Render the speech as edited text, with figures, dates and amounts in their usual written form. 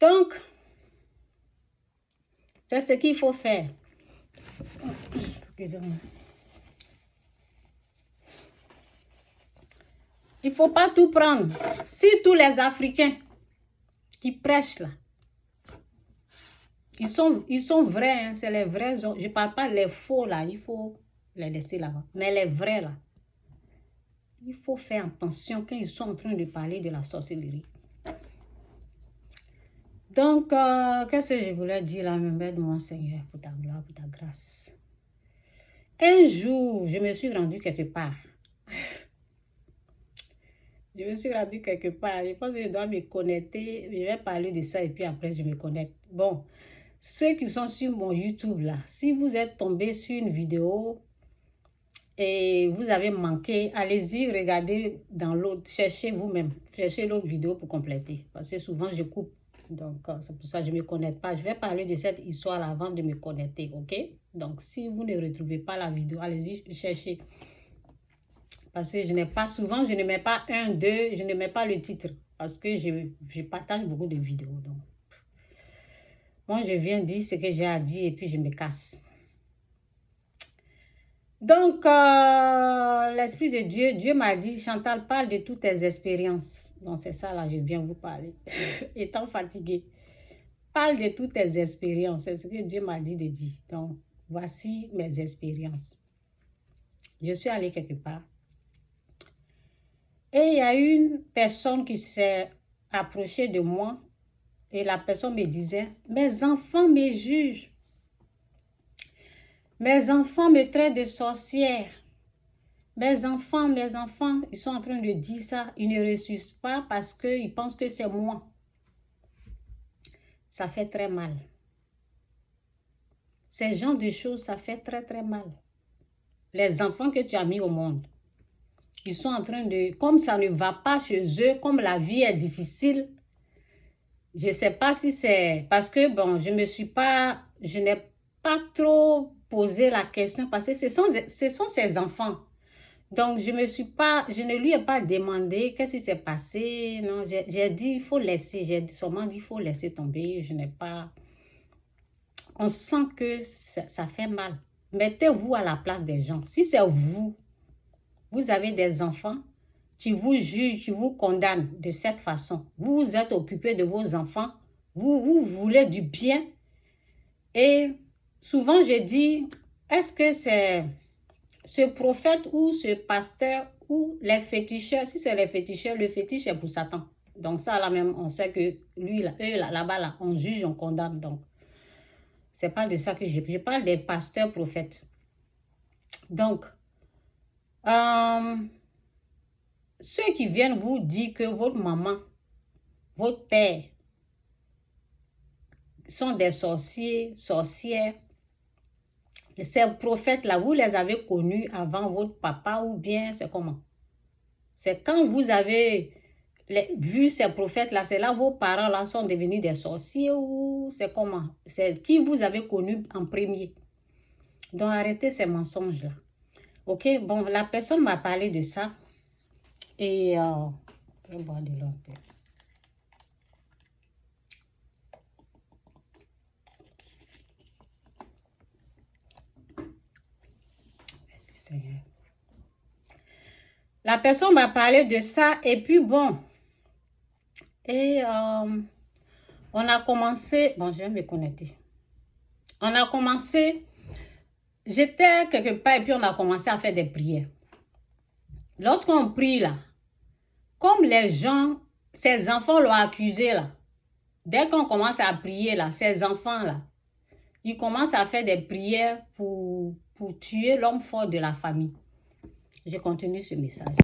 Donc, c'est ce qu'il faut faire. Excusez-moi. Il ne faut pas tout prendre. Si tous les Africains qui prêchent là, ils sont vrais, hein, c'est les vrais. Je ne parle pas les faux là, il faut les laisser là-bas. Mais les vrais là, il faut faire attention quand ils sont en train de parler de la sorcellerie. Donc, qu'est-ce que je voulais dire là, de mon Seigneur, pour ta gloire, pour ta grâce. Un jour, je me suis rendue quelque part. Je me suis rendue quelque part. Je pense que je dois me connecter. Je vais parler de ça et puis après, je me connecte. Bon, ceux qui sont sur mon YouTube là, si vous êtes tombé sur une vidéo et vous avez manqué, allez-y, regardez dans l'autre, cherchez vous-même. Cherchez l'autre vidéo pour compléter. Parce que souvent, je coupe. Donc, c'est pour ça que je ne me connecte pas. Je vais parler de cette histoire avant de me connecter, ok? Donc, si vous ne retrouvez pas la vidéo, allez-y, cherchez. Parce que je n'ai pas, souvent, je ne mets pas 1, 2, je ne mets pas le titre. Parce que je partage beaucoup de vidéos. Donc, moi, je viens dire ce que j'ai à dire et puis je me casse. Donc, l'Esprit de Dieu, Dieu m'a dit, Chantal, parle de toutes tes expériences. Donc, c'est ça, là, je viens vous parler. Étant fatiguée, parle de toutes tes expériences. C'est ce que Dieu m'a dit de dire. Donc, voici mes expériences. Je suis allée quelque part. Et il y a une personne qui s'est approchée de moi. Et la personne me disait, mes enfants me jugent. Mes enfants me traitent de sorcière. Mes enfants, ils sont en train de dire ça. Ils ne ressuscitent pas parce qu'ils pensent que c'est moi. Ça fait très mal. Ces genres de choses, ça fait très, très mal. Les enfants que tu as mis au monde, ils sont en train de... Comme ça ne va pas chez eux, comme la vie est difficile, je ne sais pas si c'est... Parce que, bon, je n'ai pas trop posé la question parce que ce sont ses enfants. Donc, je ne lui ai pas demandé qu'est-ce qui s'est passé. Non, j'ai dit, il faut laisser. J'ai seulement dit, il faut laisser tomber. Je n'ai pas... On sent que ça fait mal. Mettez-vous à la place des gens. Si c'est vous, vous avez des enfants qui vous jugent, qui vous condamnent de cette façon. Vous vous êtes occupé de vos enfants. Vous voulez du bien. Et souvent, je dis, est-ce que c'est ce prophète ou ce pasteur ou les féticheurs? Si c'est les féticheurs, le fétiche est pour Satan. Donc ça, là même, on sait que lui, eux, là-bas, là, on juge, on condamne. Donc, c'est pas de ça que je parle des pasteurs prophètes. Donc, ceux qui viennent vous dire que votre maman, votre père sont des sorciers, sorcières, ces prophètes-là, vous les avez connus avant votre papa ou bien c'est comment? C'est quand vous avez vu ces prophètes-là, c'est là vos parents-là sont devenus des sorciers ou c'est comment? C'est qui vous avez connu en premier? Donc, arrêtez ces mensonges-là. Ok, bon, la personne m'a parlé de ça. Et je vais boire de l'eau un peu. Merci Seigneur. La personne m'a parlé de ça et puis bon. Et on a commencé, bon je vais me connecter. On a commencé, j'étais quelque part et puis on a commencé à faire des prières. Lorsqu'on prie là, comme les gens, ces enfants l'ont accusé là, dès qu'on commence à prier là, ces enfants là, ils commencent à faire des prières pour tuer l'homme fort de la famille. Je continue ce message.